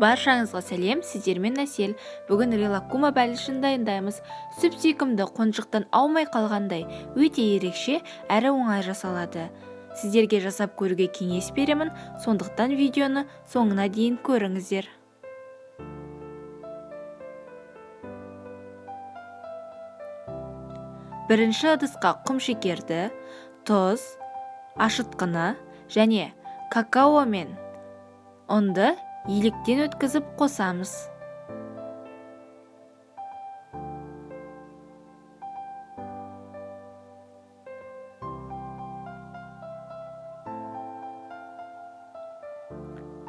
Баршаңызға сәлем, сіздермен Әсел. Бүгін релакума бәлішін дайындаймыз. Сүп-сүйкімді қонжықтан аумай қалғандай өте ерекше әрі оңай жасалады. Сіздерге жасап көруге кеңес беремін, сондықтан видеоны соңына дейін көріңіздер. Бірінші ыдысқа құмшекерді, тұз, ашытқыны және какао мен ұнды електен өткізіп қосамыз.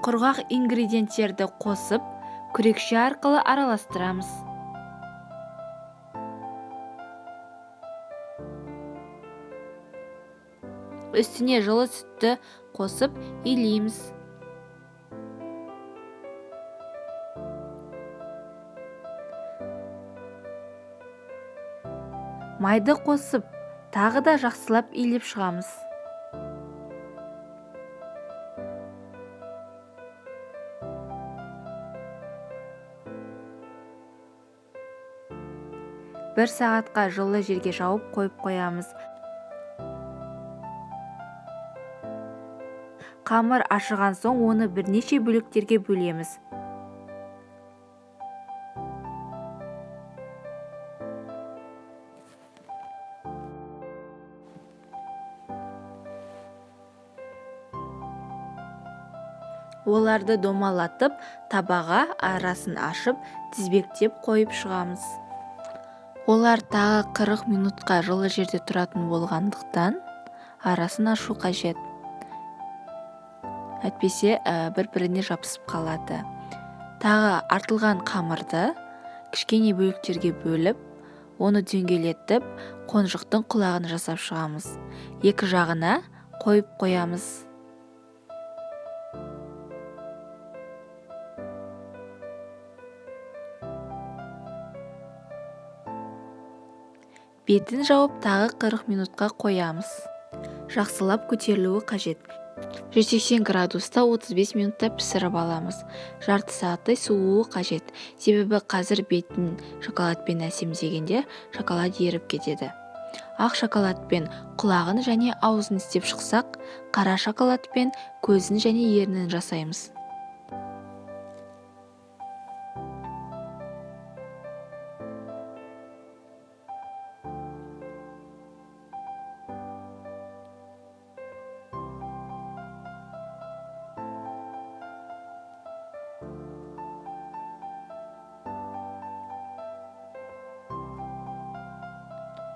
Құрғақ ингредиенттерді қосып, күрекше арқылы араластырамыз. Үстіне жылы сүтті қосып илейміз. Майды қосып, тағы да жақсылап илеп шығамыз. Бір сағатқа жылы жерге жауып қойып қоямыз. Қамыр ашыған соң оны бірнеше бөліктерге бөлеміз. Оларды домалатып, табаға арасын ашып, тізбектеп қойып шығамыз. Олар тағы 40 минутқа жылы жерде тұратын болғандықтан арасын ашу қажет. Әйтпесе бір-біріне жабысып қалады. Тағы артылған қамырды кішкене бөліктерге бөліп, оны дөңгелетіп, қонжықтың құлағын жасап шығамыз. Екі жағына қойып қоямыз. Бетін жауып тағы 40 минутқа қоямыз. Жақсылап көтерілуі қажет. 180 градуста 35 минутта пісіріп аламыз. Жарты сағаттай сууы қажет. Себебі қазір бетін шоколадпен әсемдегенде шоколад еріп кетеді. Ақ шоколадпен құлағын және аузын істеп шықсақ, қара шоколадпен көзін және ернін жасаймыз.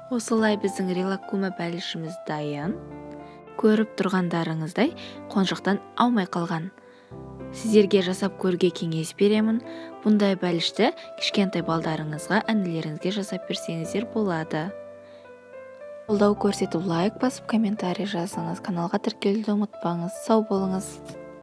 Осылай біздің релакума бәлішіміз дайын. Көріп тұрғандарыңыздай қонжықтан аумай қалған. Сіздерге жасап көруге кеңес беремін. Бұндай бәлішті кішкентай балдарыңызға, інілеріңізге жасап берсеңіздер болады. Қолдау көрсетіп лайк басып, комментарий жазыңыз. Каналға тіркелуді ұмытпаңыз. Сау болыңыз.